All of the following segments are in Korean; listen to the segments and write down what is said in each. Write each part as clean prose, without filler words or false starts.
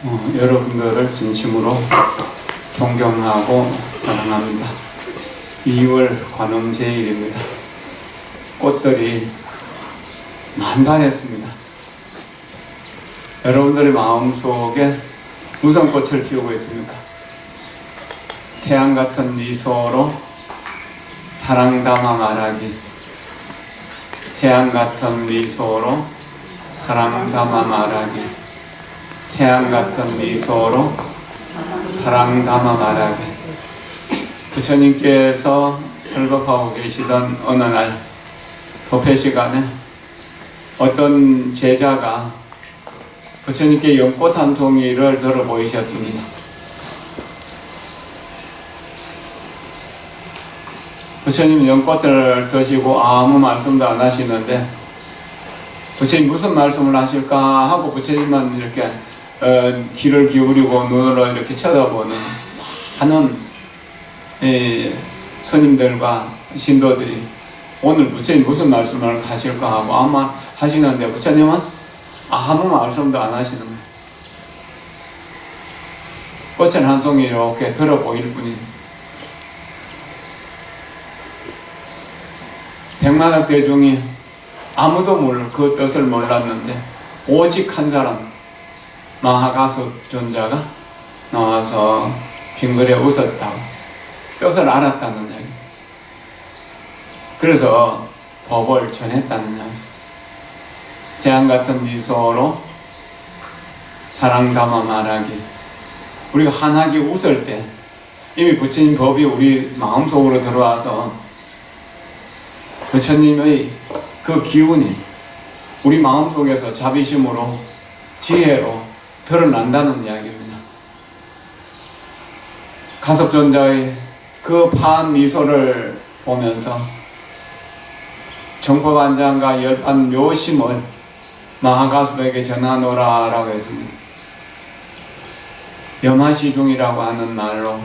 여러분들을 진심으로 존경하고 사랑합니다. 2월 관음제일입니다. 꽃들이 만발했습니다. 여러분들의 마음속에 무슨 꽃을 피우고 있습니까? 태양 같은 미소로 사랑 담아 말하기. 태양 같은 미소로 사랑 담아 말하기. 태양 같은 미소로 사랑 담아 말하기. 부처님께서 설법하고 계시던 어느 날 법회 시간에 어떤 제자가 부처님께 연꽃 한 송이를 들어 보이셨습니다. 부처님 연꽃을 드시고 아무 말씀도 안 하시는데 부처님 무슨 말씀을 하실까 하고 부처님만 이렇게 귀를 기울이고 눈으로 이렇게 쳐다보는 많은 스님들과 신도들이 오늘 부처님 무슨 말씀을 하실까 하고 아마 하시는데 부처님은 아무 말씀도 안 하시는 거예요. 꽃을 한 송이 이렇게 들어 보일 뿐이에요. 백만학 대중이 아무도 그 뜻을 몰랐는데 오직 한 사람 마하가수 존자가 나와서 빙그레 웃었다고 뜻을 알았다는 이야기. 그래서 법을 전했다는 이야기. 태양 같은 미소로 사랑 담아 말하기. 우리가 환하게 웃을 때 이미 부처님 법이 우리 마음속으로 들어와서 부처님의 그 기운이 우리 마음속에서 자비심으로 지혜로 드러난다는 이야기입니다. 가섭존자의 그 파한 미소를 보면서 정법안장과 열반 묘심을 마하가수에게 전하노라라고 했습니다. 염화시중이라고 하는 말로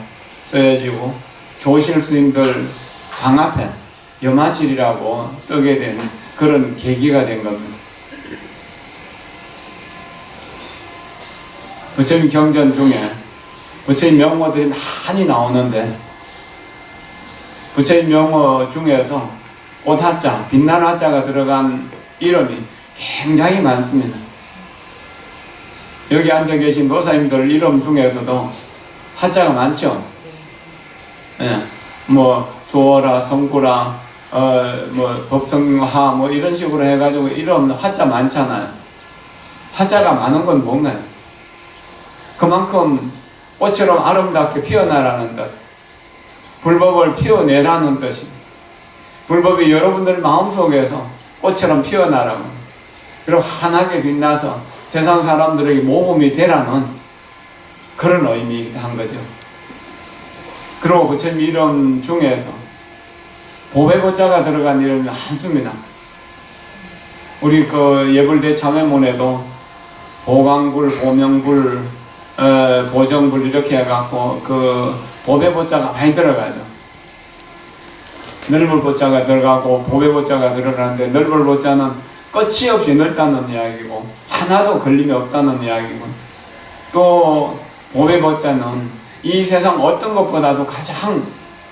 쓰여지고 조실 스님들 방 앞에 염화질이라고 쓰게 된 그런 계기가 된 겁니다. 부처님 경전 중에 부처님 명호들이 많이 나오는데 부처님 명호 중에서 꽃화자, 빛나는 화자가 들어간 이름이 굉장히 많습니다. 여기 앉아 계신 노사님들 이름 중에서도 화자가 많죠. 예, 수어라, 성구라, 법성하 이런 식으로 해가지고 이름 화자 많잖아요. 화자가 많은 건 뭔가요? 그만큼 꽃처럼 아름답게 피어나라는 뜻, 불법을 피워내라는 뜻입니다. 불법이 여러분들 마음속에서 꽃처럼 피어나라고, 그리고 환하게 빛나서 세상 사람들에게 모범이 되라는 그런 의미한 거죠. 그리고 부처님 이름 중에서 보배보자가 들어간 이름이 많습니다. 우리 그 예불대 참회문에도 보강불, 보명불, 보정불 이렇게 해갖고 그 보배보자가 많이 들어가죠. 넓을보자가 들어가고 보배보자가 들어가는데 넓을보자는 끝이 없이 넓다는 이야기고 하나도 걸림이 없다는 이야기고, 또 보배보자는 이 세상 어떤 것보다도 가장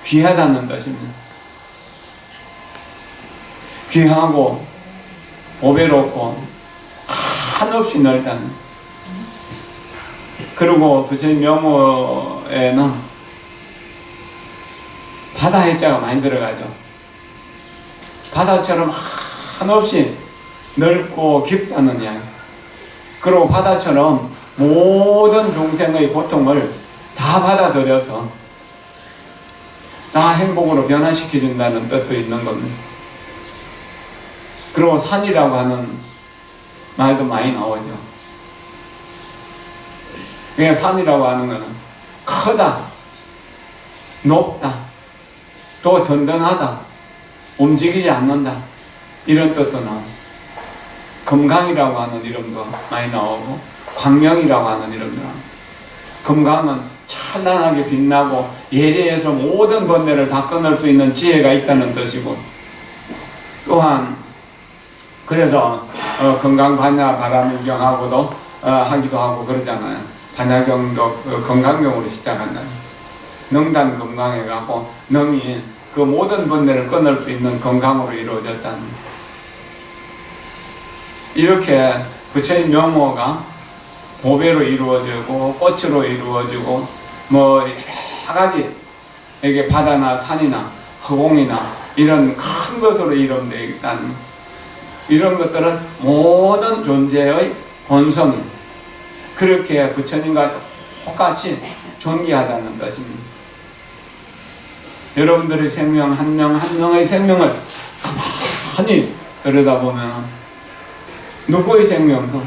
귀하다는 뜻입니다. 귀하고 보배롭고 한없이 넓다는. 그리고 부처님 명호에는 바다 해자가 많이 들어가죠. 바다처럼 한없이 넓고 깊다는 이야기. 그리고 바다처럼 모든 중생의 고통을 다 받아들여서 다 행복으로 변화시켜준다는 뜻도 있는 겁니다. 그리고 산이라고 하는 말도 많이 나오죠. 그냥 산이라고 하는 것은 크다, 높다, 또 든든하다, 움직이지 않는다, 이런 뜻도 나오고, 금강이라고 하는 이름도 많이 나오고, 광명이라고 하는 이름도 나오고. 금강은 찬란하게 빛나고 예리해서 모든 번뇌를 다 끊을 수 있는 지혜가 있다는 뜻이고, 또한 그래서 금강반야 바라밀경하고도 하기도 하고 그러잖아요. 반야경도 건강경으로 시작한다. 능단 건강해가고 능이 그 모든 번뇌를 끊을 수 있는 건강으로 이루어졌다는 거예요. 이렇게 부처님 명호가 보배로 이루어지고 꽃으로 이루어지고 뭐 여러 가지 이게 바다나 산이나 허공이나 이런 큰 것으로 이루어져 있다는 이런 것들은 모든 존재의 본성이 그렇게 부처님과 똑같이 존귀하다는 것입니다. 여러분들의 생명 한 명 한 명의 생명을 가만히 들여다보면 누구의 생명도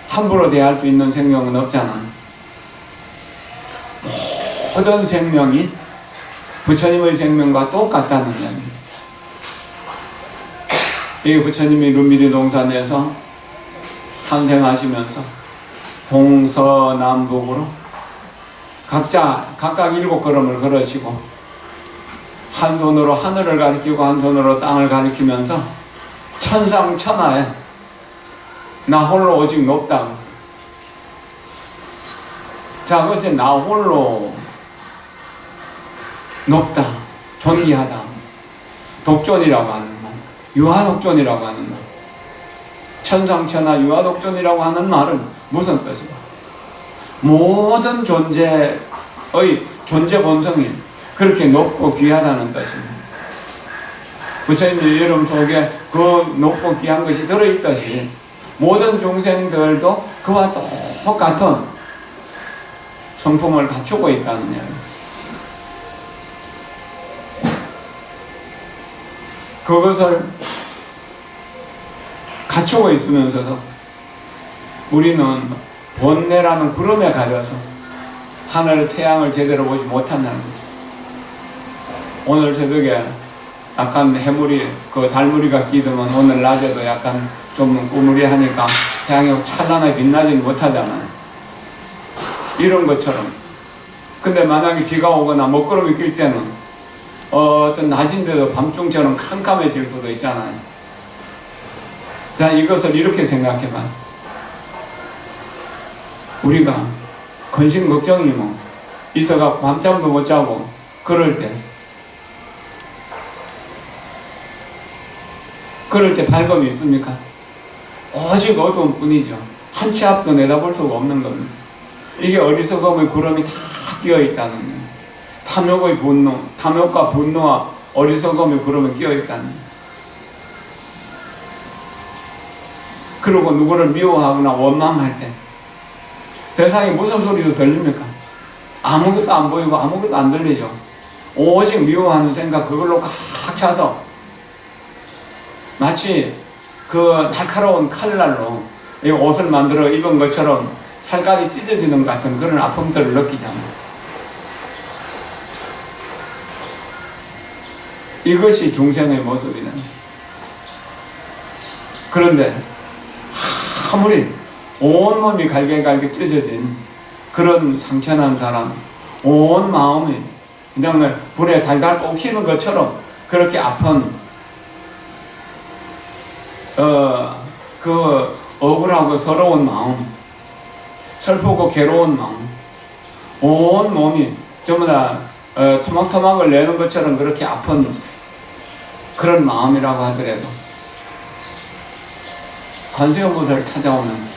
함부로 대할 수 있는 생명은 없잖아. 모든 생명이 부처님의 생명과 똑같다는 이야기. 이게 부처님이 루미리 동산에서 탄생하시면서 동서남북으로 각각 7걸음을 걸으시고 한 손으로 하늘을 가리키고 한 손으로 땅을 가리키면서 천상천하에 나 홀로 오직 높다. 자, 그것이 나 홀로 높다, 존귀하다, 독존이라고 하는 말, 유아독존이라고 하는 말. 천상천하 유아독존이라고 하는 말은 무슨 뜻이냐? 모든 존재의 존재 본성이 그렇게 높고 귀하다는 뜻입니다. 부처님의 이름 속에 그 높고 귀한 것이 들어있듯이 모든 중생들도 그와 똑같은 성품을 갖추고 있다는 이야기입니다. 그것을 갖추고 있으면서도 우리는 번뇌라는 구름에 가려서 하늘 태양을 제대로 보지 못한다는 거죠. 오늘 새벽에 약간 해물이 달무리가 끼드면 오늘 낮에도 약간 좀 꾸무리하니까 태양이 찬란하게 빛나지는 못하잖아요. 이런 것처럼. 근데 만약에 비가 오거나 먹구름이 낄 때는 어떤 낮인데도 밤중처럼 캄캄해질 수도 있잖아요. 자, 이것을 이렇게 생각해봐. 우리가 근심 걱정이 있어가 밤잠도 못 자고 그럴 때 밝음이 있습니까? 오직 어두운 뿐이죠. 한 치 앞도 내다볼 수가 없는 겁니다. 이게 어리석음의 구름이 다 끼어있다는 거예요. 탐욕의 분노, 탐욕과 분노와 어리석음의 구름이 끼어있다는 거예요. 그리고 누구를 미워하거나 원망할 때 세상에 무슨 소리도 들립니까? 아무것도 안 보이고 아무것도 안 들리죠. 오직 미워하는 생각 그걸로 꽉 차서 마치 그 날카로운 칼날로 이 옷을 만들어 입은 것처럼 살까지 찢어지는 것 같은 그런 아픔들을 느끼잖아요. 이것이 중생의 모습이다. 그런데 아무리 온몸이 갈게갈게 찢어진 그런 상처난 사람, 온 마음이 그냥 불에 달달 볶이는 것처럼 그렇게 아픈 그 억울하고 서러운 마음, 슬프고 괴로운 마음, 온 몸이 전부 다 토막토막을 내는 것처럼 그렇게 아픈 그런 마음이라고 하더라도 관세음보살을 찾아오면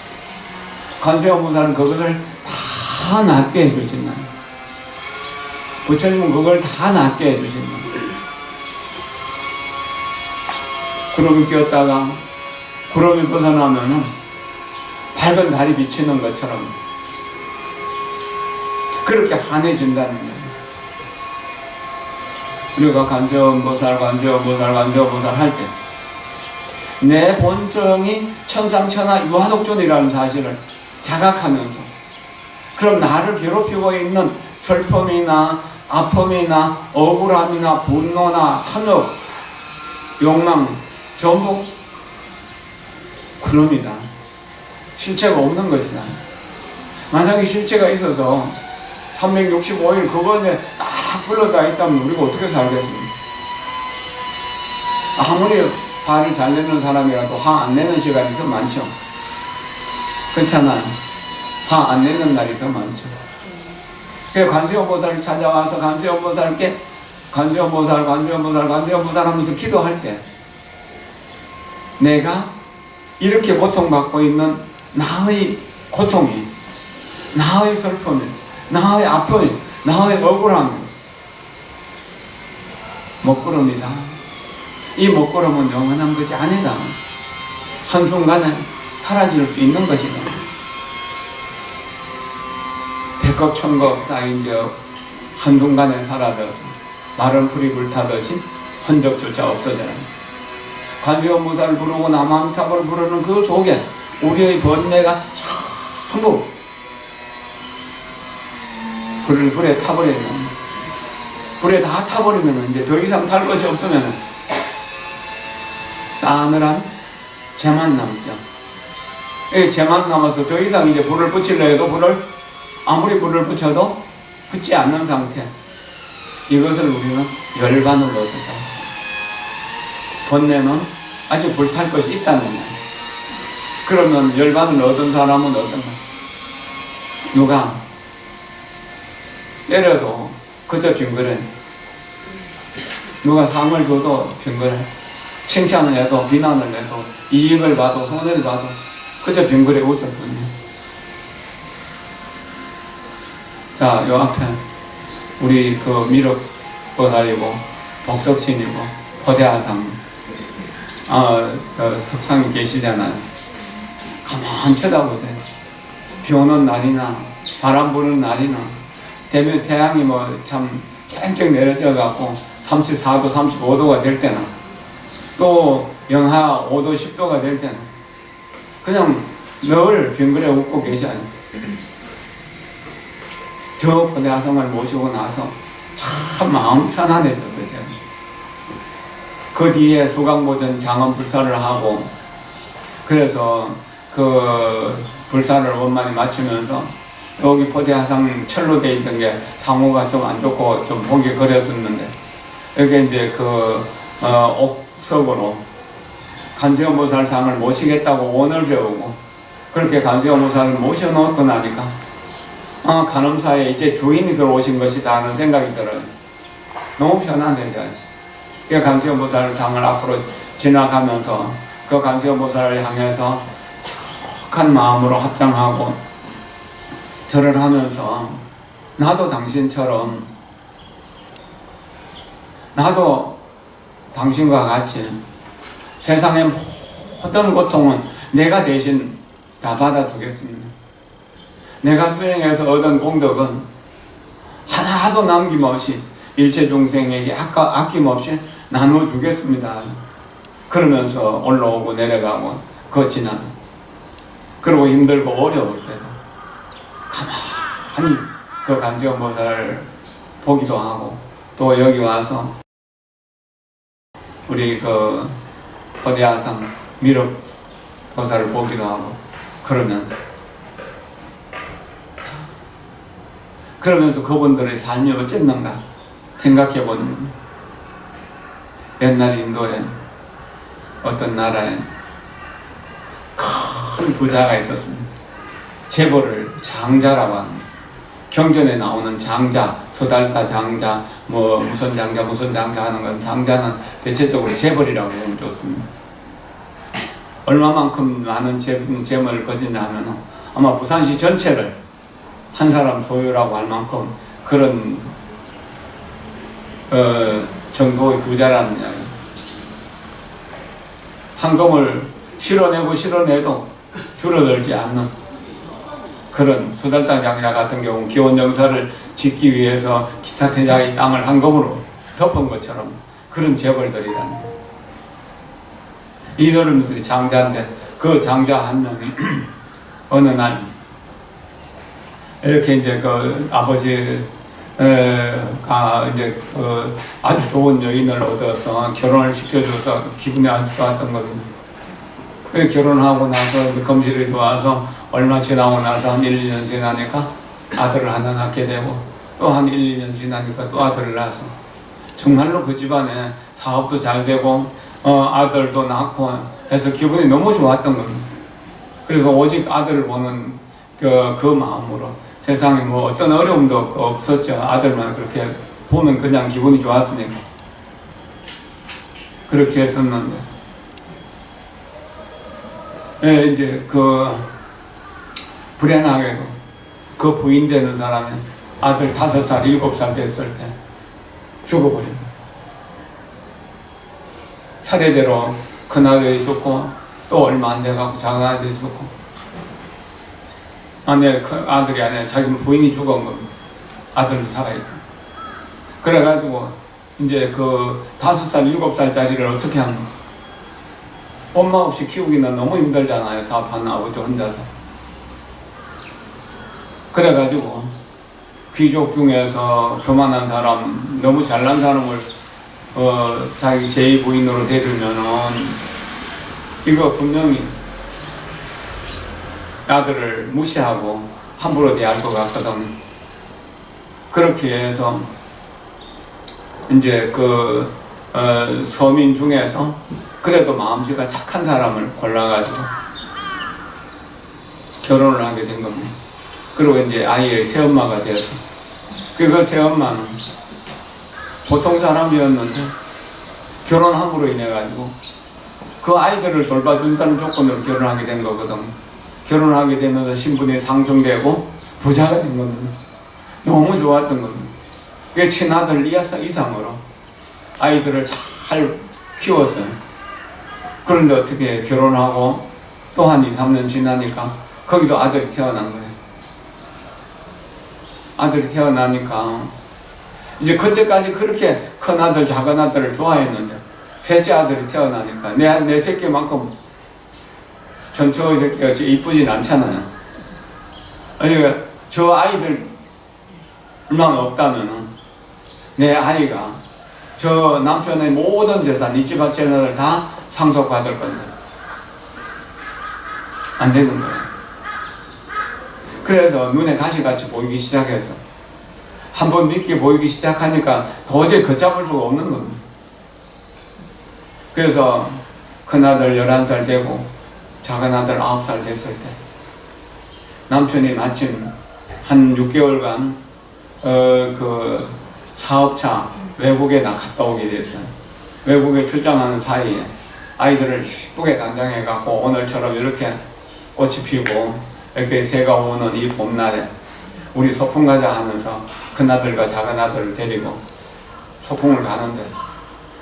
관세음보살은 그것을 다 낫게 해주신다. 부처님은 그걸 다 낫게 해주신다. 구름이 끼었다가 구름이 벗어나면은 밝은 달이 비치는 것처럼 그렇게 환해진다는 거예요. 우리가 관세음보살 할 때 내 본성이 천상천하 유화독존이라는 사실을 자각하면서 그럼 나를 괴롭히고 있는 슬픔이나 아픔이나 억울함이나 분노나 탐욕, 욕망 전부 구름이다. 실체가 없는 것이다. 만약에 실체가 있어서 365일 그거에 딱 불러다 있다면 우리가 어떻게 살겠습니까? 아무리 화를 잘 내는 사람이라도 화 안 내는 시간이 더 많죠. 그렇잖아요. 화 안 내는 날이 더 많죠. 그래서 관세음보살을 찾아와서 관세음보살께 관세음보살 하면서 기도할 때 내가 이렇게 고통받고 있는 나의 고통이, 나의 슬픔이, 나의 아픔이, 나의 억울함이 먹구름이다. 이 먹구름은 영원한 것이 아니다. 한순간에 사라질 수 있는 것이다. 백겁천겁 쌓인 적 한순간에 사라져서 마른 풀이 불타듯이 흔적조차 없어져라. 관세음보살을 부르고 남아미타불을 부르는 그 속에 우리의 번뇌가 전부 불에 타버리면, 불에 다 타버리면 이제 더 이상 살 것이 없으면 싸늘한 재만 남죠. 재만 남아서 더 이상 이제 불을 붙이려 해도 아무리 불을 붙여도 붙지 않는 상태. 이것을 우리는 열반을 얻었다. 번뇌는 아직 불탈 것이 있다는 거야. 그러면 열반을 얻은 사람은 어떤가? 누가 때려도 그저 빙그레. 누가 상을 줘도 빙그레. 칭찬을 해도 비난을 해도 이익을 봐도 손해를 봐도 그저 빙그레 웃을 뿐이야. 자, 요 앞에 우리 그 미륵보살이고 복덕신이고 거대한상 그 석상이 계시잖아요. 가만 쳐다보세요. 비 오는 날이나 바람 부는 날이나 되면 태양이 뭐 참 쨍쨍 내려져 갖고 34도 35도가 될 때나 또 영하 5도 10도가 될 때나 그냥 늘 빙그레 웃고 계셔요. 저 거대화성을 모시고 나서 참 마음 편안해졌어요. 제가. 그 뒤에 수강보전 장엄불사를 하고 그래서 그 불사를 원만히 마치면서 여기 포대화상 철로 돼 있던 게 상호가 좀 안 좋고 좀 보기 그랬었는데 여기 이제 그 옥석으로 관세음보살상을 모시겠다고 원을 세우고 그렇게 관세음보살을 모셔놓고 나니까 간음사에 이제 주인이 들어오신 것이다 하는 생각이 들어요. 너무 편안해져요. 그 관세음보살상을 앞으로 지나가면서 그 관세음보살을 향해서 착한 마음으로 합장하고 절을 하면서 나도 당신처럼 나도 당신과 같이 세상의 모든 고통은 내가 대신 다 받아주겠습니다. 내가 수행해서 얻은 공덕은 하나도 남김없이 일체 중생에게 아낌없이 나눠주겠습니다. 그러면서 올라오고 내려가고 거치는 그리고 힘들고 어려울 때도 가만히 그 관세음보살을 보기도 하고 또 여기 와서 우리 그 거대화상 미륵보살을 보기도 하고 그러면서 그분들의 삶이 어쨌는가 생각해보는 옛날 인도에 어떤 나라에 큰 부자가 있었습니다. 재벌을 장자라고 합니다. 경전에 나오는 장자, 소달타 장자, 뭐 무슨 장자 하는 건 장자는 대체적으로 재벌이라고 보면 좋습니다. 얼마만큼 많은 재물을 거지냐 하면 아마 부산시 전체를 한 사람 소유라고 할 만큼 그런 정도의 부자라는 이야기. 상금을 실어내도 줄어들지 않는 그런 수달타 장자 같은 경우는 기원정사를 짓기 위해서 기타 태자의 땅을 한금으로 덮은 것처럼 그런 재벌들이라는 이들은 장자인데 그 장자 한 명이 어느 날 이렇게 이제 그 아버지가 이제 그 아주 좋은 여인을 얻어서 결혼을 시켜줘서 기분이 아주 좋았던 겁니다. 결혼하고 나서 검실이 좋아서 얼마 지나고 나서 한 1, 2년 지나니까 아들을 하나 낳게 되고 또 한 1, 2년 지나니까 또 아들을 낳아서 정말로 그 집안에 사업도 잘 되고 아들도 낳고 해서 기분이 너무 좋았던 겁니다. 그래서 오직 아들을 보는 그 마음으로 세상에 뭐 어떤 어려움도 없었죠. 아들만 그렇게 보면 그냥 기분이 좋았으니까 그렇게 했었는데, 예, 이제 불행하게도 그 부인 되는 사람이 아들 5살, 7살 됐을 때 죽어버린 거예요. 차례대로 큰아들이 죽고 또 얼마 안 돼가고 작은 아들이 죽고, 아들이 아니라 자기 부인이 죽은 겁니다. 아들은 살아있고. 그래가지고 이제 5살, 7살짜리를 어떻게 하는 거야? 엄마 없이 키우기는 너무 힘들잖아요. 사업하는 아버지 혼자서. 그래가지고 귀족 중에서 교만한 사람, 너무 잘난 사람을 자기 제2부인으로 데리면은 이거 분명히 아들을 무시하고 함부로 대할 것 같거든. 그렇게 해서 이제 서민 중에서 그래도 마음씨가 착한 사람을 골라가지고 결혼을 하게 된 겁니다. 그리고 이제 아이의 새엄마가 되어서, 그 새엄마는 보통 사람이었는데 결혼함으로 인해 가지고 그 아이들을 돌봐준다는 조건으로 결혼하게 된 거거든. 결혼하게 되면서 신분이 상승되고 부자가 된 거거든. 너무 좋았던 거거든. 그 친아들 이상으로 아이들을 잘 키웠어요. 그런데 어떻게 결혼하고 또 한 2, 3년 지나니까 거기도 아들이 태어난 거예요. 아들이 태어나니까 이제 그때까지 그렇게 큰 아들, 작은 아들을 좋아했는데 셋째 아들이 태어나니까 내 새끼만큼 전처의 새끼가 이쁘진 않잖아요. 그러니까 저 아이들만 없다면은 내 아이가 저 남편의 모든 재산, 이 집 앞 재산을 다 상속받을 건데 안 되는 거예요. 그래서 눈에 가시같이 보이기 시작해서 한번 믿게 보이기 시작하니까 도저히 걷잡을 수가 없는 겁니다. 그래서 큰아들 11살 되고 작은 아들 9살 됐을 때 남편이 마침 한 6개월간 사업차 외국에 갔다 오게 됐어요. 외국에 출장하는 사이에 아이들을 예쁘게 단장해갖고 오늘처럼 이렇게 꽃이 피고 이렇게 새가 오는 이 봄날에 우리 소풍 가자 하면서 큰아들과 작은아들을 데리고 소풍을 가는데,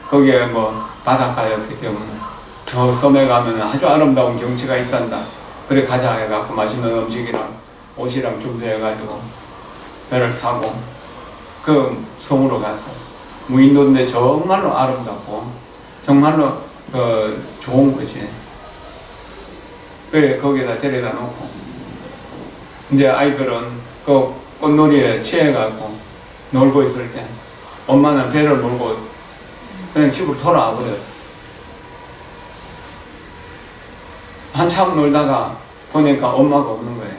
거기에 뭐 바닷가였기 때문에 저 섬에 가면 아주 아름다운 경치가 있단다. 그래 가자 해갖고 맛있는 음식이랑 옷이랑 준비해가지고 배를 타고 그 섬으로 가서 무인도인데 정말로 아름답고 정말로 좋은 거지. 그래 거기다 데려다 놓고 이제 아이들은 그 꽃놀이에 취해가지고 놀고 있을 때 엄마는 배를 몰고 그냥 집으로 돌아와 버렸어. 한참 놀다가 보니까 엄마가 없는 거예요.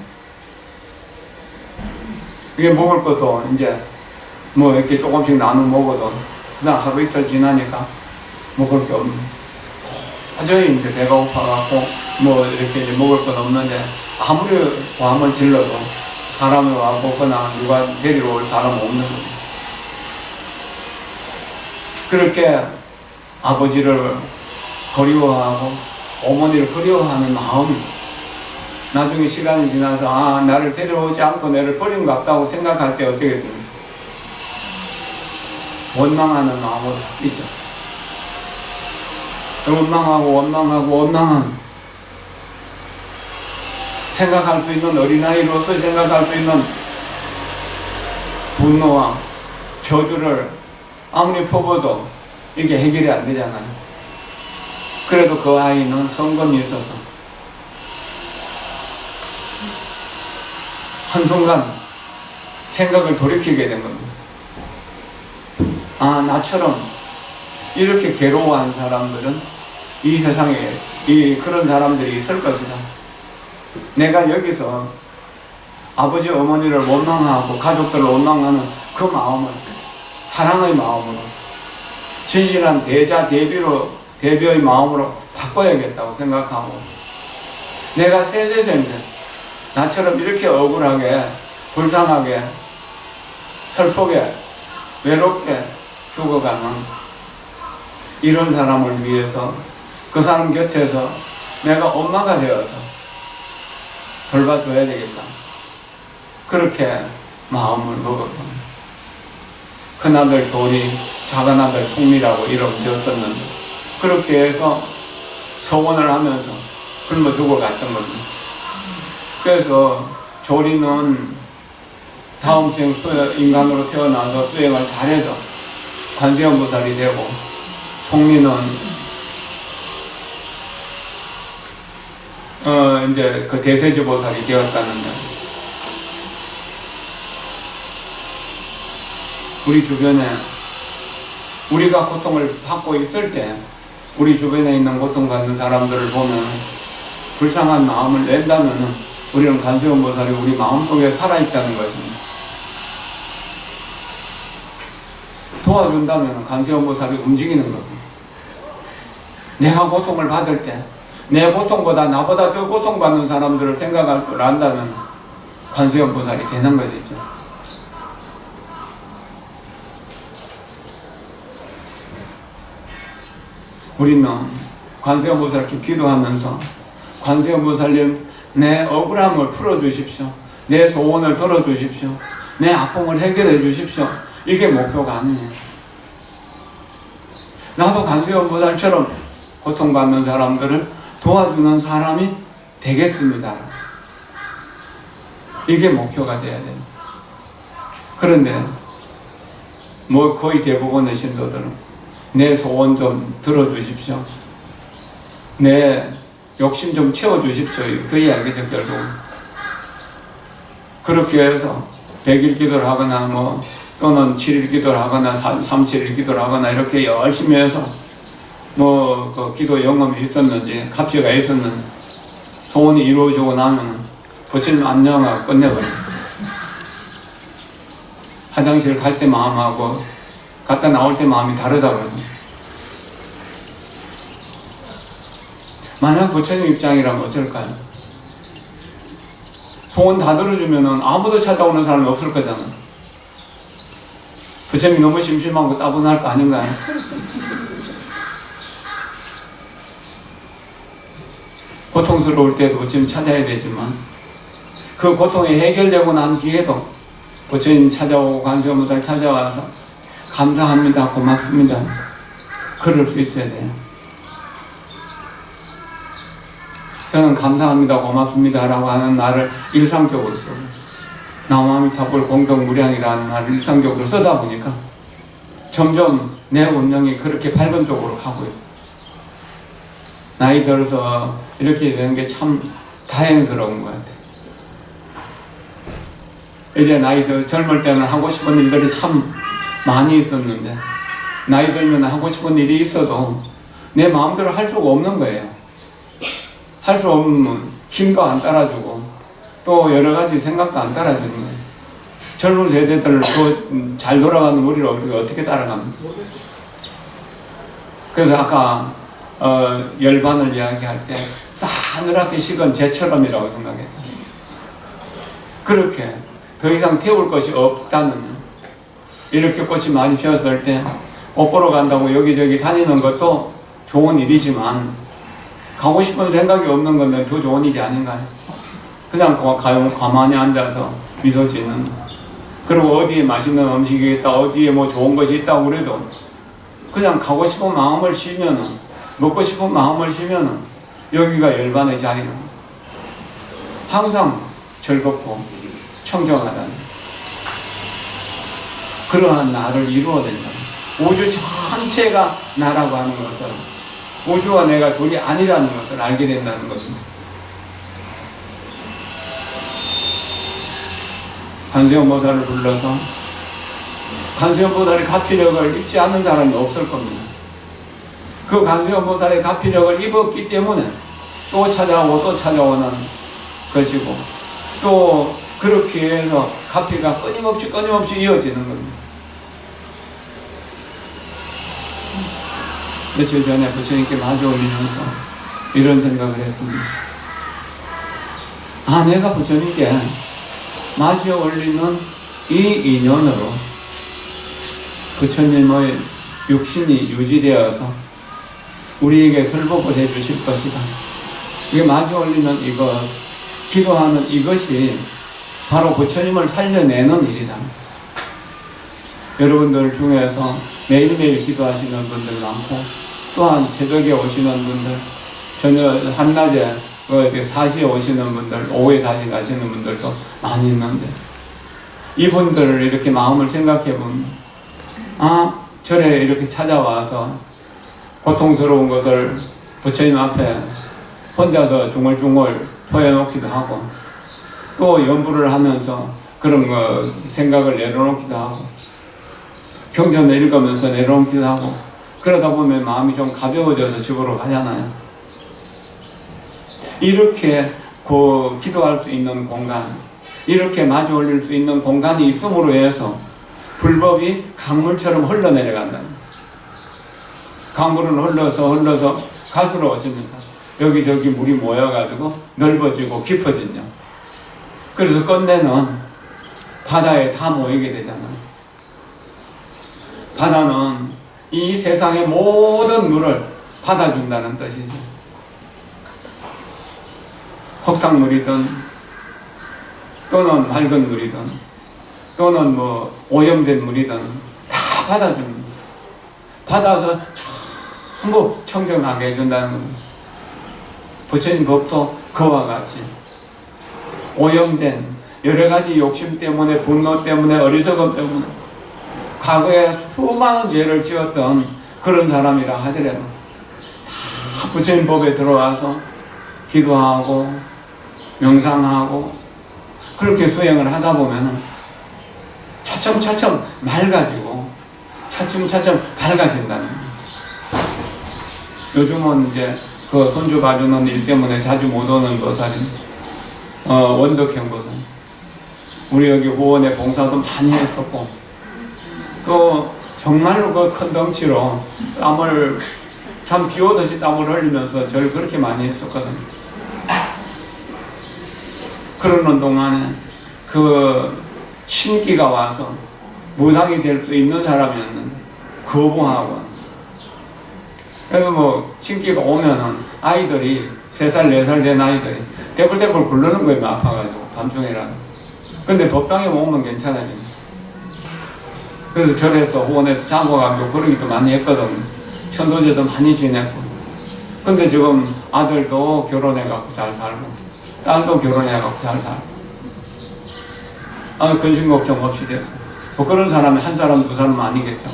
이게 먹을 것도 이제 뭐 이렇게 조금씩 나눠 먹어도 그다음 하루 이틀 지나니까 먹을 게 없는, 도저히 이제 배가 고파갖고 뭐 이렇게 이제 먹을 건 없는데 아무리 고함을 질러도 사람이 와보거나 누가 데리러 올 사람 없는 거예요. 그렇게 아버지를 그리워하고 어머니를 그리워하는 마음이 나중에 시간이 지나서 나를 데려오지 않고 나를 버린 것 같다고 생각할 때 어떻겠습니까? 원망하는 마음으로 바뀌죠. 원망한 생각할 수 있는, 어린아이로서 생각할 수 있는 분노와 저주를 아무리 퍼부어도 이게 해결이 안 되잖아요. 그래도 그 아이는 성금이 있어서 한순간 생각을 돌이키게 된 겁니다. 나처럼 이렇게 괴로워한 사람들은 이 세상에 그런 사람들이 있을 것이다. 내가 여기서 아버지 어머니를 원망하고 가족들을 원망하는 그 마음을 사랑의 마음으로, 진실한 대비의 마음으로 바꿔야겠다고 생각하고, 내가 세세생전 나처럼 이렇게 억울하게, 불쌍하게, 슬프게, 외롭게 죽어가는 이런 사람을 위해서 그 사람 곁에서 내가 엄마가 되어서 돌봐줘야 되겠다. 그렇게 마음을 먹었고, 큰 아들 돌이, 작은 아들 통미라고 이름 지었었는데, 그렇게 해서 서원을 하면서 굶어 죽어갔던 겁니다. 그래서 조리는 다음 생 인간으로 태어나서 수행을 잘해서 관세음보살이 되고, 통미는 이제 그 대세주보살이 되었다는데, 우리 주변에 우리가 고통을 받고 있을 때 우리 주변에 있는 고통받는 사람들을 보면 불쌍한 마음을 낸다면 우리는 관세음보살이 우리 마음속에 살아있다는 것입니다. 도와준다면 관세음보살이 움직이는 겁니다. 내가 고통을 받을 때 내 고통보다 나보다 더 고통받는 사람들을 생각할 줄 안다면 관세음보살이 되는 것이죠. 우리는 관세음보살께 기도하면서 관세음보살님, 내 억울함을 풀어주십시오. 내 소원을 들어주십시오. 내 아픔을 해결해 주십시오. 이게 목표가 아니에요. 나도 관세음보살처럼 고통받는 사람들을 도와주는 사람이 되겠습니다. 이게 목표가 돼야 돼요. 그런데 뭐 거의 대부분의 신도들은 내 소원 좀 들어주십시오. 내 욕심 좀 채워주십시오. 그 이야기죠, 결국. 그렇게 해서 100일 기도를 하거나 또는 7일 기도를 하거나 37일 기도를 하거나 이렇게 열심히 해서 그 기도 영험이 있었는지 카피가 있었는지 소원이 이루어지고 나면 부처님 안녕하고 끝내버려요. 화장실 갈 때 마음하고 갔다 나올 때 마음이 다르다고요. 만약 부처님 입장이라면 어쩔까요? 소원 다 들어주면 아무도 찾아오는 사람이 없을 거잖아. 부처님이 너무 심심하고 따분할 거 아닌가요? 고통스러울 때도 부처님 찾아야 되지만 그 고통이 해결되고 난 뒤에도 부처님 찾아오고 관세음보살 찾아와서 감사합니다, 고맙습니다, 그럴 수 있어야 돼요. 저는 감사합니다, 고맙습니다 라고 하는 말을 일상적으로 써요. 나무아미타불 공덕무량이라는 말을 일상적으로 쓰다 보니까 점점 내 운명이 그렇게 밝은 쪽으로 가고 있어요. 나이 들어서 이렇게 되는 게 참 다행스러운 것 같아요. 이제 나이 들 젊을 때는 하고 싶은 일들이 참 많이 있었는데 나이 들면 하고 싶은 일이 있어도 내 마음대로 할 수가 없는 거예요. 할 수 없는 힘도 안 따라주고 또 여러 가지 생각도 안 따라주는 거예요. 젊은 세대들을 더 잘 돌아가는 우리를 어떻게 따라갑니까? 그래서 아까 열반을 이야기할 때 싸늘하게 식은 재처럼이라고 생각했잖아요. 그렇게 더 이상 태울 것이 없다는, 이렇게 꽃이 많이 피었을 때 꽃 보러 간다고 여기저기 다니는 것도 좋은 일이지만 가고 싶은 생각이 없는 건데 더 좋은 일이 아닌가요? 그냥 가만히 앉아서 미소 짓는, 그리고 어디에 맛있는 음식이 있다, 어디에 뭐 좋은 것이 있다고 그래도 그냥 가고 싶은 마음을 쉬면은, 먹고 싶은 마음을 쉬면은 여기가 열반의 자리는 항상 즐겁고 청정하다는 그러한 나를 이루어야 된다. 우주 전체가 나라고 하는 것을, 우주와 내가 둘이 아니라는 것을 알게 된다는 겁니다. 관세음보살을 불러서 관세음보살의 가피력을 입지 않는 사람이 없을 겁니다. 그 관세음보살의 가피력을 입었기 때문에 또 찾아오고 또 찾아오는 것이고, 또 그렇게 해서 가피가 끊임없이 이어지는 겁니다. 며칠 전에 부처님께 마주 올리면서 이런 생각을 했습니다. 내가 부처님께 마주 올리는 이 인연으로 부처님의 육신이 유지되어서 우리에게 설법을 해주실 것이다. 이게 마주 올리는 이것, 기도하는 이것이 바로 부처님을 살려내는 일이다. 여러분들 중에서 매일매일 기도하시는 분들 많고, 또한 새벽에 오시는 분들, 저녁 한낮에 4시에 오시는 분들, 오후에 다시 가시는 분들도 많이 있는데, 이분들을 이렇게 마음을 생각해 보면, 절에 이렇게 찾아와서 고통스러운 것을 부처님 앞에 혼자서 중얼중얼 토해놓기도 하고, 또 연부를 하면서 그런 거 생각을 내려놓기도 하고, 경전을 읽으면서 내려놓기도 하고, 그러다 보면 마음이 좀 가벼워져서 집으로 가잖아요. 이렇게 기도할 수 있는 공간, 이렇게 마주 올릴 수 있는 공간이 있음으로 해서 불법이 강물처럼 흘러내려간다. 강물은 흘러서 갈수록 어쩌니까 여기저기 물이 모여가지고 넓어지고 깊어지죠. 그래서 끝내는 바다에 다 모이게 되잖아요. 바다는 이 세상의 모든 물을 받아준다는 뜻이죠. 흙탕물이든 또는 맑은 물이든 또는 오염된 물이든 다 받아줍니다. 받아서 전부 청정하게 해준다는 겁니다. 부처님 법도 그와 같이 오염된 여러 가지 욕심 때문에, 분노 때문에, 어리석음 때문에 과거에 수많은 죄를 지었던 그런 사람이라 하더라도 다 부처님 법에 들어와서 기도하고 명상하고 그렇게 수행을 하다 보면 차츰차츰 맑아지고 차츰차츰 밝아진다는 거예요. 요즘은 이제 그 손주 봐주는 일 때문에 자주 못 오는 보살이 원덕형 보살. 우리 여기 후원에 봉사도 많이 했었고, 또 정말로 그 큰 덩치로 땀을 참 비 오듯이 땀을 흘리면서 저를 그렇게 많이 했었거든요. 그러는 동안에 그 신기가 와서 무당이 될 수 있는 사람이었는데 거부하고, 그래서 신기가 오면은 아이들이 3살, 4살 된 아이들이 대굴대굴 굴르는 거예요. 아파가지고 밤중에라도. 근데 법당에 오면 괜찮아집니다. 그래서 절에서 후원해서 장고가고 그러기도 많이 했거든. 천도제도 많이 지냈고. 근데 지금 아들도 결혼해갖고 잘 살고, 딸도 결혼해갖고 잘 살고. 근심 걱정 없이 됐어. 그런 사람이 한 사람, 두 사람은 아니겠죠.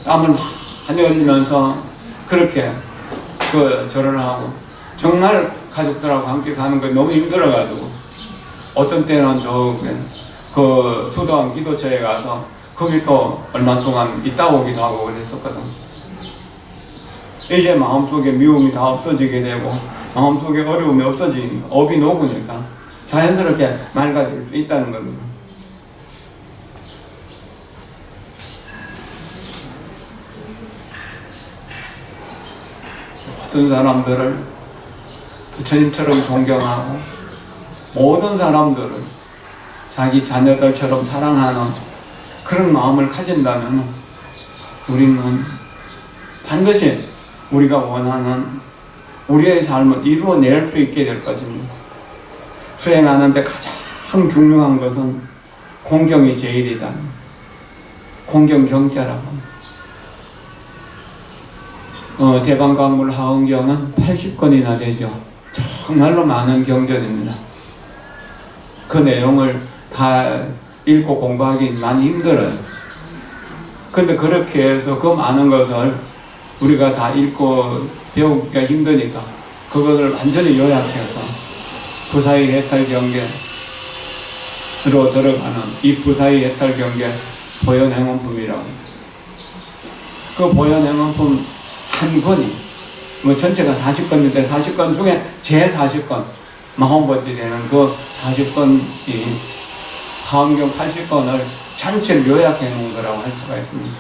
땀을 많이 흘리면서 그렇게 절을 하고, 정말 가족들하고 함께 사는 게 너무 힘들어가지고, 어떤 때는 수도원 기도처에 가서 거기 또 얼마 동안 있다 오기도 하고 그랬었거든. 이제 마음속에 미움이 다 없어지게 되고, 마음속에 어려움이 없어지니까, 업이 녹으니까 자연스럽게 맑아질 수 있다는 겁니다. 모든 사람들을 부처님처럼 존경하고, 모든 사람들을 자기 자녀들처럼 사랑하는 그런 마음을 가진다면 우리는 반드시 우리가 원하는 우리의 삶을 이루어낼 수 있게 될 것입니다. 수행하는데 가장 중요한 것은 공경이 제일이다. 공경경자라고 합니다. 대방광물 하은경은 80권이나 되죠. 정말로 많은 경전입니다. 그 내용을 다 읽고 공부하기 많이 힘들어요. 근데 그렇게 해서 그 많은 것을 우리가 다 읽고 배우기가 힘드니까 그것을 완전히 요약해서 부사의 해탈경계로 들어가는 이 부사의 해탈경계 보현행원품이라고. 그 보현행원품 한 권이 전체가 40권인데 40권 중에 제 40권 마흔번째 되는 그 40권이 하은경 80권을 전체를 요약해 놓은 거라고 할 수가 있습니다.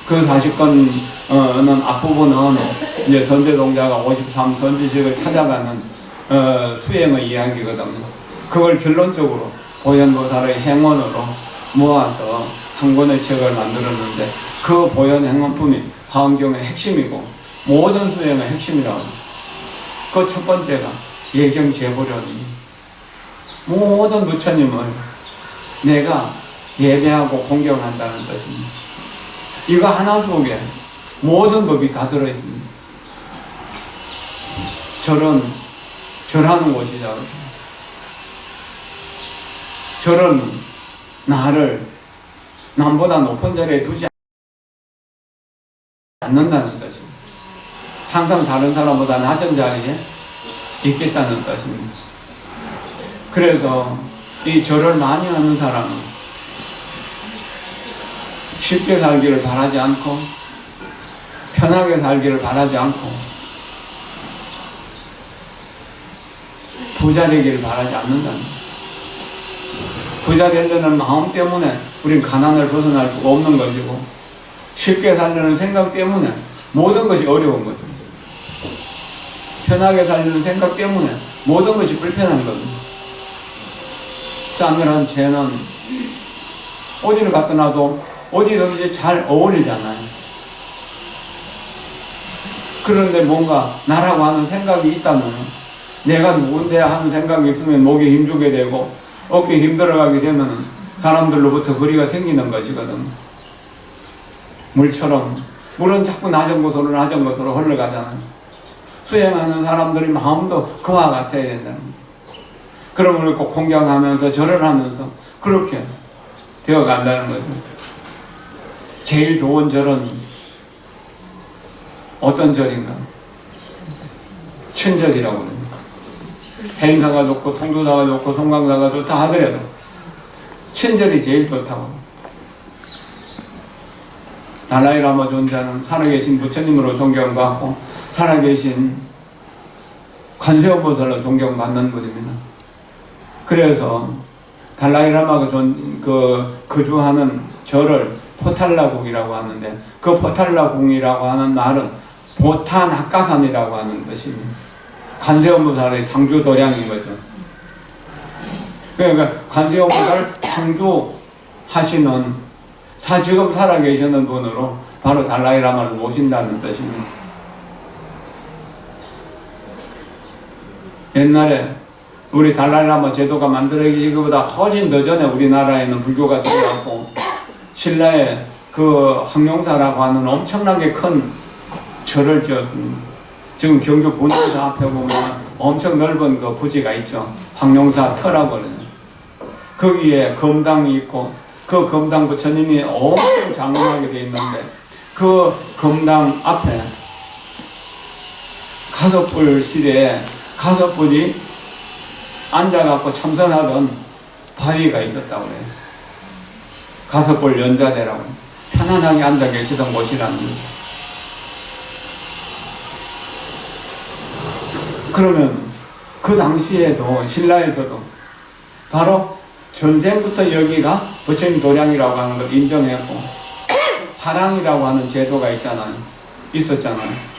그 40건은 앞부분은 이제 선제동자가 53 선지식을 찾아가는 수행의 이야기거든요. 그걸 결론적으로 보현보살의 행원으로 모아서 한 권의 책을 만들었는데 그 보현행원품이 화엄경의 핵심이고 모든 수행의 핵심이라고. 그 첫 번째가 예경제보련입니다. 모든 부처님을 내가 예배하고 공경한다는 뜻입니다. 이거 하나 속에 모든 법이 다 들어있습니다. 절하는 곳이죠. 절은 나를 남보다 높은 자리에 두지 않는다는 뜻입니다. 항상 다른 사람보다 낮은 자리에 있겠다는 뜻입니다. 그래서 이 절을 많이 하는 사람은 쉽게 살기를 바라지 않고 편하게 살기를 바라지 않고 부자 되기를 바라지 않는다는 거예요. 부자 되려는 마음 때문에 우린 가난을 벗어날 수가 없는 것이고 쉽게 살려는 생각 때문에 모든 것이 어려운 거죠. 편하게 살려는 생각 때문에 모든 것이 불편한 거죠. 싸늘한 죄는 어디를 갖다 놔도 어디든지 잘 어울리잖아요. 그런데 뭔가 나라고 하는 생각이 있다면 내가 누군데 하는 생각이 있으면 목에 힘주게 되고 어깨에 힘들어가게 되면 사람들로부터 거리가 생기는 것이거든. 물처럼 물은 자꾸 낮은 곳으로 흘러가잖아요. 수행하는 사람들의 마음도 그와 같아야 된다는 거예요. 그러므로 꼭 공경하면서 절을 하면서 그렇게 되어간다는 거죠. 제일 좋은 절은 어떤 절인가? 친절이라고 합니다. 해인사가 좋고 통도사가 좋고 송강사가 좋다 하더라도 친절이 제일 좋다고. 달라이라마 존자는 살아계신 부처님으로 존경받고 살아계신 관세음보살로 존경받는 분입니다. 그래서 달라이라마가 거주하는 절을 포탈라궁이라고 하는데 그 포탈라궁이라고 하는 말은 보타낙가산이라고 하는 것입니다. 관세음보살의 상주도량인 거죠. 그러니까 관세음보살을 상주하시는 지금 살아계시는 분으로 바로 달라이라마를 모신다는 뜻입니다. 옛날에 우리 달라이라마 제도가 만들어지기보다 훨씬 더 전에 우리나라에는 불교가 들어왔고 신라에 그 항룡사라고 하는 엄청나게 큰 절을 지었습니다. 지금 경주 본사 앞에 보면 엄청 넓은 그 부지가 있죠. 항룡사 터라고 그러죠. 거기에 검당이 있고 그 검당 부처님이 엄청 장엄하게 되어 있는데 그 검당 앞에 가섭불 시대에 가섭불이 앉아갖고 참선하던 바위가 있었다고 그래요. 가섭불 연자대라고 편안하게 앉아 계시던 곳이라는 거죠. 그러면 그 당시에도 신라에서도 바로 전쟁부터 여기가 부처님 도량이라고 하는 걸 인정했고 화랑이라고 하는 제도가 있었잖아요.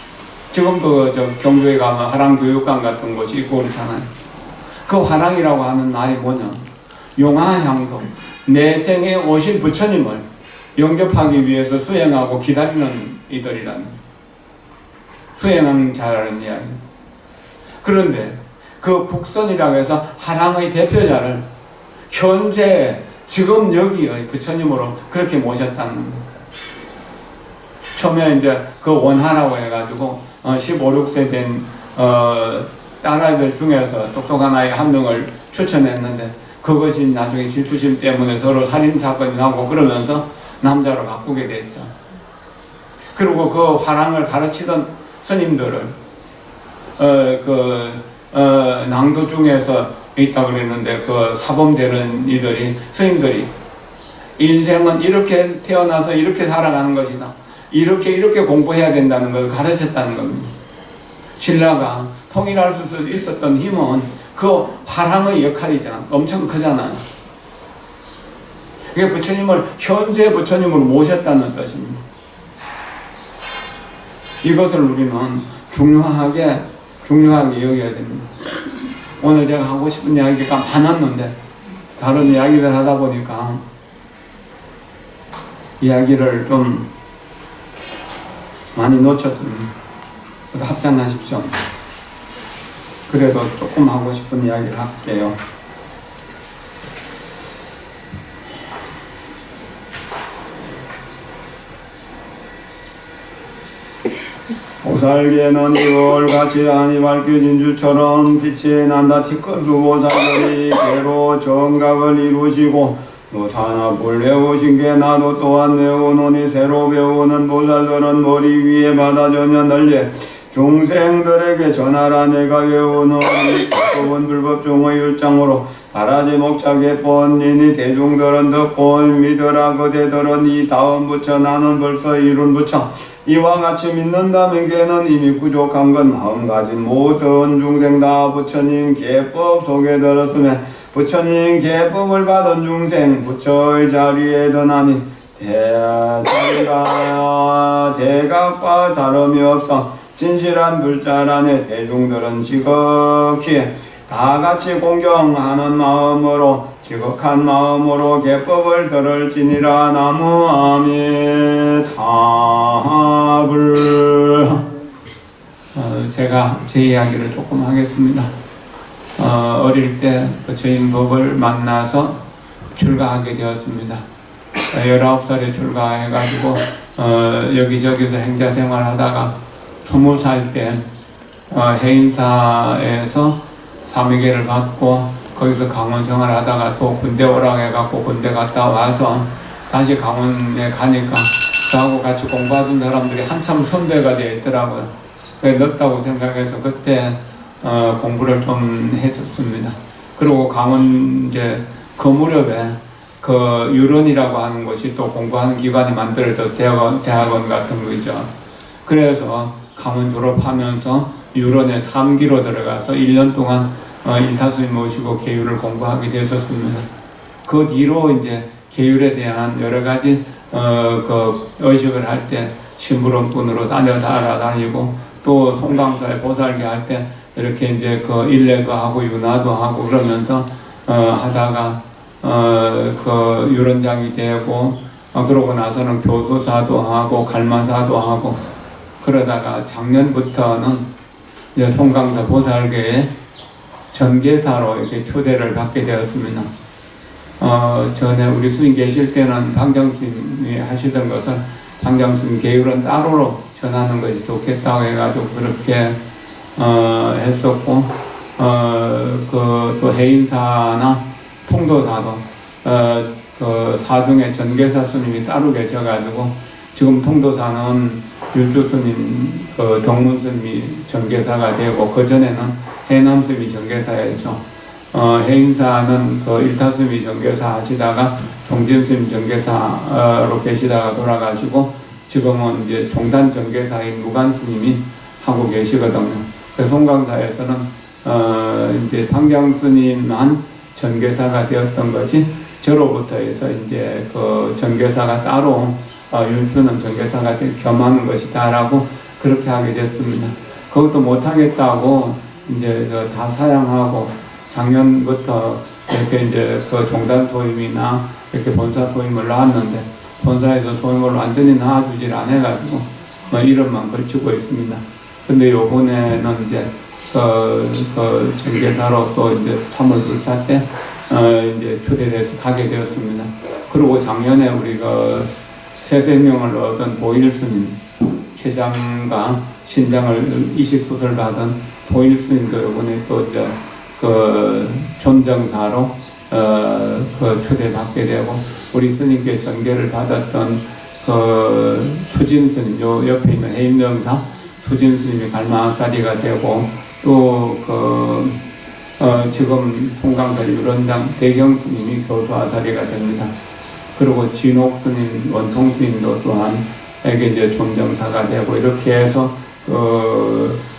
지금도 경주에 가면 화랑교육관 같은 곳이 있고 그렇잖아요. 그 화랑이라고 하는 날이 뭐냐? 용화향도 내 생에 오신 부처님을 영접하기 위해서 수행하고 기다리는 이들이라는 수행하는 자라는 이야기. 그런데 그 국선이라고 해서 화랑의 대표자를 현재 지금 여기의 부처님으로 그렇게 모셨다는 겁니다. 처음에 이제 그 원하라고 해가지고 15, 16세 된 딸아이들 중에서 똑똑한 아이 한 명을 추천했는데 그것이 나중에 질투심 때문에 서로 살인사건이 나고 그러면서 남자로 바꾸게 됐죠. 그리고 그 화랑을 가르치던 스님들을 낭도 중에서 있다 그랬는데 그 사범되는 이들이 스님들이 인생은 이렇게 태어나서 이렇게 살아가는 것이다. 이렇게 공부해야 된다는 걸 가르쳤다는 겁니다. 신라가 통일할 수 있었던 힘은 그 화랑의 역할이잖아. 엄청 크잖아요. 이게 부처님을 현재 부처님으로 모셨다는 뜻입니다. 이것을 우리는 중요하게 여겨야 됩니다. 오늘 제가 하고 싶은 이야기가 많았는데 다른 이야기를 하다 보니까 이야기를 좀 많이 놓쳤습니다. 합장하십시오. 그래도 조금 하고 싶은 이야기를 할게요. 보살계는 이월같이 안이 밝혀진 주처럼 빛이 난다. 티커수 보살들이 개로 정각을 이루시고 노산악을 외우신 게 나도 또한 외우노니 새로 배우는 보살들은 머리 위에 받아 전혀 널리 중생들에게 전하라. 내가 외우노니 법은 불법중의 율장으로 바라지 목착에 뻔니니 대중들은 듣고 믿으라. 그대들은 이 다음 부처 나는 벌써 이룬 부처 이와 같이 믿는다면 걔는 이미 부족한 건 마음 가진 모든 중생 다 부처님 계법 속에 들었으며 부처님 계법을 받은 중생 부처의 자리에 드나니 자리가 대각과 다름이 없어 진실한 불자라네. 대중들은 지극히 다같이 공경하는 마음으로 지극한 마음으로 계법을 들을지니라. 나무 아미타불. 제가 제 이야기를 조금 하겠습니다. 어릴 때 부처님 법을 만나서 출가하게 되었습니다. 19살에 출가해가지고 여기저기서 행자생활 하다가 20살 때 해인사에서 사미계를 받고 거기서 강원 생활하다가 또 군대 오라고 해갖고 군대 갔다 와서 다시 강원에 가니까 저하고 같이 공부하던 사람들이 한참 선배가 되어 있더라고요. 그게 늦다고 생각해서 그때 공부를 좀 했었습니다. 그리고 강원 이제 그 무렵에 그 유런이라고 하는 곳이 또 공부하는 기관이 만들어져 대학원 같은 거죠. 그래서 강원 졸업하면서 유런에 3기로 들어가서 1년 동안 일타스님 모시고 계율을 공부하게 됐었습니다. 그 뒤로 이제 계율에 대한 여러 가지 그 의식을 할 때 심부름꾼으로 다니고 또 송강사에 보살계 할 때 이렇게 이제 그 일례도 하고 윤화도 하고 그러면서 하다가 그 유런장이 되고 그러고 나서는 교수사도 하고 갈마사도 하고 그러다가 작년부터는 이제 송강사 보살계에 전계사로 이렇게 초대를 받게 되었습니다. 전에 우리 스님 계실 때는 당장스님이 하시던 것을 당장스님 계율은 따로 전하는 것이 좋겠다고 해가지고 그렇게 했었고 그 또 해인사나 통도사도 그 사중에 전계사 스님이 따로 계셔가지고 지금 통도사는 율주 스님, 그 덕문 스님이 전계사가 되고 그 전에는 해남 스님이 전계사였죠. 해인사는 그 일타 스님이 전계사 하시다가 종진 스님 전계사로 계시다가 돌아가시고 지금은 이제 종단 전계사인 무간 스님이 하고 계시거든요. 그 송강사에서는 이제 당장 스님만 전계사가 되었던 것이 저로부터 해서 이제 그 전계사가 따로 윤수는 전계사가 겸하는 것이다라고 그렇게 하게 됐습니다. 그것도 못하겠다고 이제 다 사양하고 작년부터 이렇게 이제 그 종단 소임이나 이렇게 본사 소임을 놨는데 본사에서 소임을 완전히 놔주질 않아가지고 이름만 걸치고 있습니다. 근데 요번에는 이제 그 전계사로 또 이제 3월 불사 때 이제 초대돼서 가게 되었습니다. 그리고 작년에 우리가 새 생명을 얻은 보일스님, 췌장과 신장을 이식수술 받은 보일스님도 이번에 또 이제 그 존정사로 그 초대받게 되고 우리 스님께 전계를 받았던 그 수진 스님, 요 옆에 있는 해임정사 수진 스님이 갈마사리가 되고 또 지금 송강사 유런장 대경 스님이 교수아사리가 됩니다. 그리고 진옥 스님, 원통 스님도 또한 에게 이제 존정사가 되고 이렇게 해서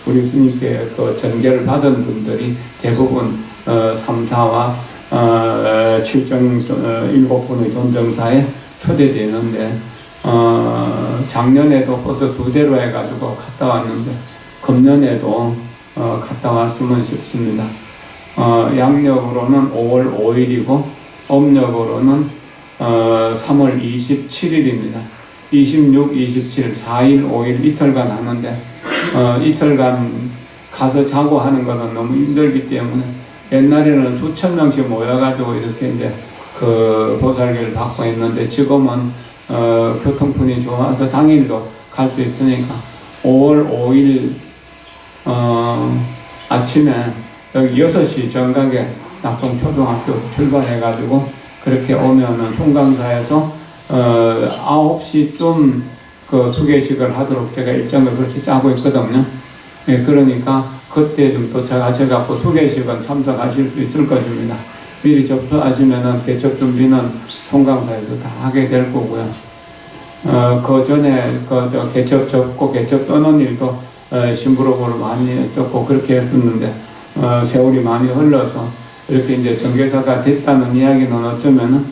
우리 스님께 그 전계를 받은 분들이 대부분 3사와 7정 7분의 존정사에 초대되는데 작년에도 버스 2대로 해가지고 갔다 왔는데 금년에도 갔다 왔으면 싶습니다. 양력으로는 5월 5일이고 음력으로는 3월 27일입니다. 26, 27, 4일, 5일 이틀간 하는데 이틀간 가서 자고 하는 거는 너무 힘들기 때문에 옛날에는 수천 명씩 모여가지고 이렇게 이제 그 보살기를 받고 했는데 지금은 교통편이 좋아서 당일도 갈 수 있으니까 5월 5일 아침에 여기 6시 정각에 낙동초등학교 출발해가지고 그렇게 오면은 송강사에서 9시쯤 그 수계식을 하도록 제가 일정을 그렇게 짜고 있거든요. 예, 그러니까 그때 좀 도착하셔갖고 수계식은 참석하실 수 있을 것입니다. 미리 접수하시면은 개척 준비는 송강사에서 다 하게 될 거고요. 그 전에 저 개척 접고 개척 써놓은 일도 심부름으로 많이 했었고 그렇게 했었는데 세월이 많이 흘러서 이렇게 이제 정계사가 됐다는 이야기는 어쩌면은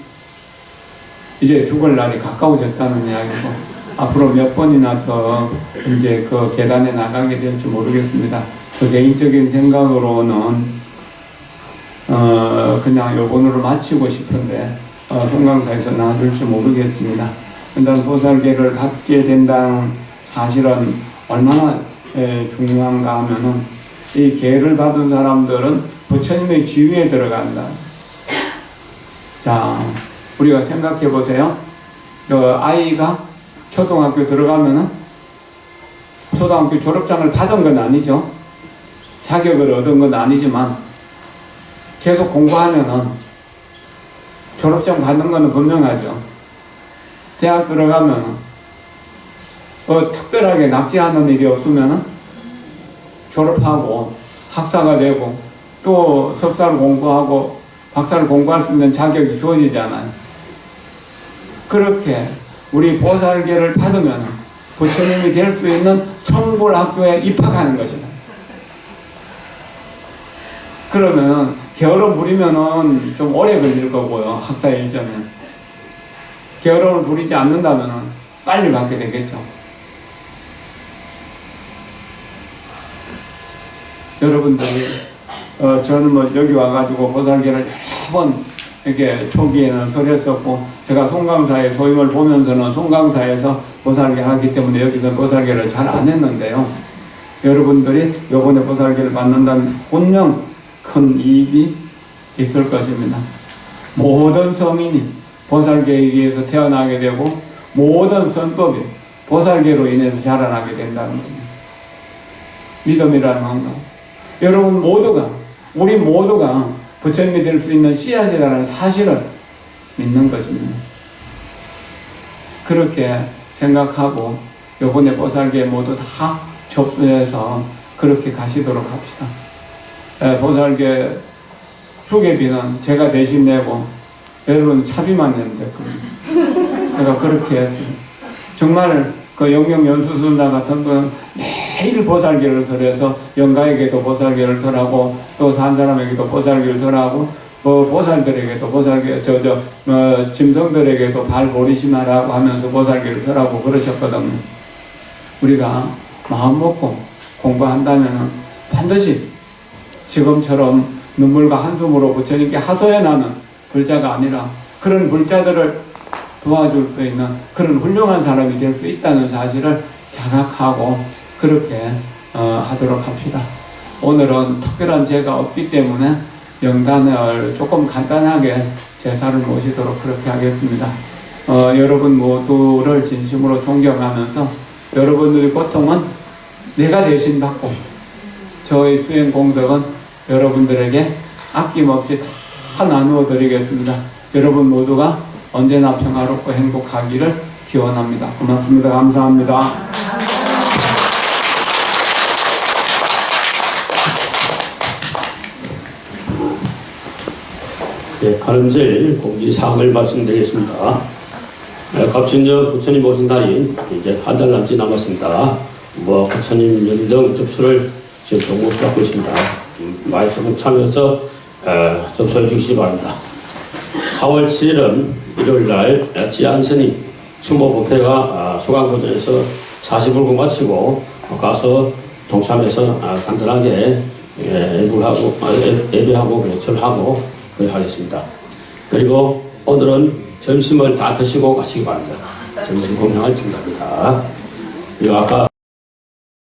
이제 죽을 날이 가까워졌다는 이야기고 앞으로 몇 번이나 더 이제 그 계단에 나가게 될지 모르겠습니다. 저 개인적인 생각으로는 그냥 요번으로 마치고 싶은데 송강사에서 놔둘지 모르겠습니다. 일단 보살계를 갖게 된다는 사실은 얼마나 중요한가 하면은 이 계를 받은 사람들은 부처님의 지위에 들어간다. 자, 우리가 생각해 보세요. 아이가 초등학교 들어가면은 초등학교 졸업장을 받은 건 아니죠. 자격을 얻은 건 아니지만 계속 공부하면은 졸업장 받는 거는 분명하죠. 대학 들어가면은 특별하게 납치하는 일이 없으면은 졸업하고 학사가 되고 또 석사를 공부하고 박사를 공부할 수 있는 자격이 주어지잖아요. 그렇게 우리 보살계를 받으면 부처님이 될 수 있는 성불학교에 입학하는 것이다. 그러면 게으름 부리면은 좀 오래 걸릴 거고요. 학사 일정은. 게으름을 부리지 않는다면은 빨리 받게 되겠죠. 여러분들이 저는 뭐 여기 와가지고 보살계를 여러 번 이렇게 초기에는 설했었고 제가 송강사의 소임을 보면서는 송강사에서 보살계 하기 때문에 여기서 보살계를 잘 안 했는데요. 여러분들이 요번에 보살계를 받는다면 분명 큰 이익이 있을 것입니다. 모든 서민이 보살계에 의해서 태어나게 되고 모든 선법이 보살계로 인해서 자라나게 된다는 겁니다. 믿음이라는 건가? 여러분 모두가 우리 모두가 부처님이 될 수 있는 씨앗이라는 사실을 믿는 것입니다. 그렇게 생각하고 요번에 보살계 모두 다 접수해서 그렇게 가시도록 합시다. 보살계 수계비는 제가 대신 내고 여러분 차비만 내면 됐거든요. 제가 그렇게 했어요. 정말 그 영명연수술사 같은 분은 매일 보살계를 설해서 영가에게도 보살계를 설하고 또 산 사람에게도 보살계를 설하고 보살들에게도 보살계 짐승들에게도 발 보리심하라고 하면서 보살계를 설하고 그러셨거든요. 우리가 마음 먹고 공부한다면 반드시 지금처럼 눈물과 한숨으로 부처님께 하소연 하는 불자가 아니라 그런 불자들을 도와줄 수 있는 그런 훌륭한 사람이 될 수 있다는 사실을 자각하고 그렇게 하도록 합시다. 오늘은 특별한 제가 없기 때문에 영단을 조금 간단하게 제사를 모시도록 그렇게 하겠습니다. 여러분 모두를 진심으로 존경하면서 여러분들의 고통은 내가 대신 받고 저의 수행 공덕은 여러분들에게 아낌없이 다 나누어 드리겠습니다. 여러분 모두가 언제나 평화롭고 행복하기를 기원합니다. 고맙습니다. 감사합니다. 네, 가름셀 공지사항을 말씀드리겠습니다. 갑진년 부처님 오신 날이 이제 한 달 남짓 남았습니다. 부처님 연등 접수를 지금 정보수하고 있습니다. 많이 참여해서 접수해 주시기 바랍니다. 4월 7일은 일요일날 지안스님 추모 부패가 수강고전에서 40을 마치고 가서 동참해서 간단하게 예배하고 개철하고 그렇게 하겠습니다. 그리고 오늘은 점심을 다 드시고 가시기 바랍니다. 점심 공양을 준비합니다. 그리고 아까